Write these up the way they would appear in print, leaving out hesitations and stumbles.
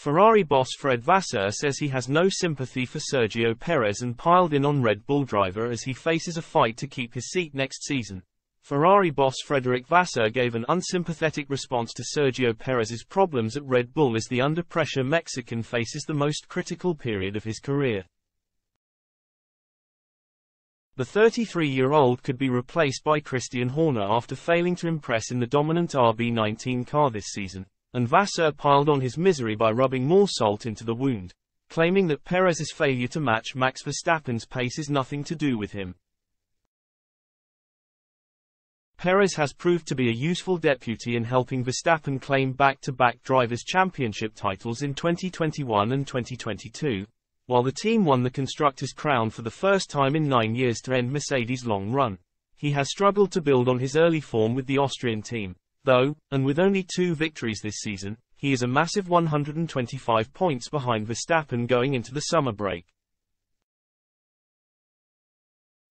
Ferrari boss Fred Vasseur says he has no sympathy for Sergio Perez and piled in on Red Bull driver as he faces a fight to keep his seat next season. Ferrari boss Frederic Vasseur gave an unsympathetic response to Sergio Perez's problems at Red Bull as the under-pressure Mexican faces the most critical period of his career. The 33-year-old could be replaced by Christian Horner after failing to impress in the dominant RB19 car this season, and Vasseur piled on his misery by rubbing more salt into the wound, claiming that Perez's failure to match Max Verstappen's pace is nothing to do with him. Perez has proved to be a useful deputy in helping Verstappen claim back-to-back Drivers' Championship titles in 2021 and 2022, while the team won the Constructors' crown for the first time in 9 years to end Mercedes' long run. He has struggled to build on his early form with the Austrian team, though, and with only 2 victories this season, he is a massive 125 points behind Verstappen going into the summer break.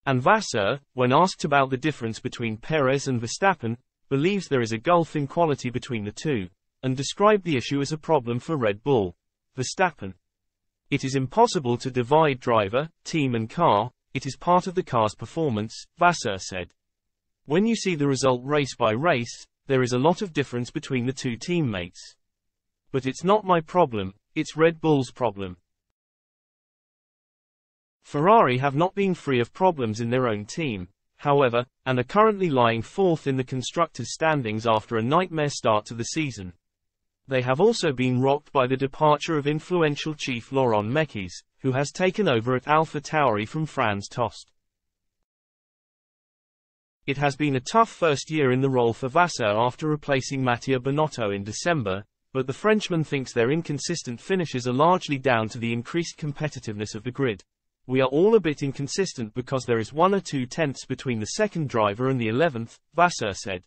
And Vasseur, when asked about the difference between Perez and Verstappen, believes there is a gulf in quality between the two, and described the issue as a problem for Red Bull. Verstappen: "It is impossible to divide driver, team and car, it is part of the car's performance," Vasseur said. "When you see the result race by race, there is a lot of difference between the two teammates. But it's not my problem, it's Red Bull's problem." Ferrari have not been free of problems in their own team, however, and are currently lying 4th in the constructors' standings after a nightmare start to the season. They have also been rocked by the departure of influential chief Laurent Mekies, who has taken over at AlphaTauri from Franz Tost. It has been a tough first year in the role for Vasseur after replacing Mattia Binotto in December, but the Frenchman thinks their inconsistent finishes are largely down to the increased competitiveness of the grid. "We are all a bit inconsistent because there is 1 or 2 tenths between the second driver and the 11th, Vasseur said.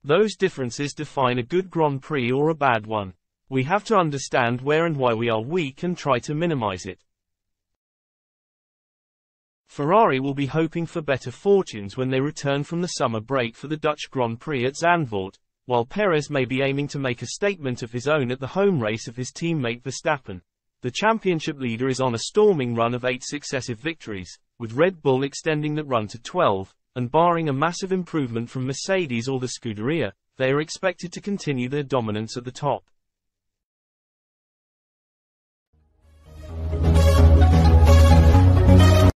"Those differences define a good Grand Prix or a bad one. We have to understand where and why we are weak and try to minimize it." Ferrari will be hoping for better fortunes when they return from the summer break for the Dutch Grand Prix at Zandvoort, while Perez may be aiming to make a statement of his own at the home race of his teammate Verstappen. The championship leader is on a storming run of 8 successive victories, with Red Bull extending that run to 12, and barring a massive improvement from Mercedes or the Scuderia, they are expected to continue their dominance at the top.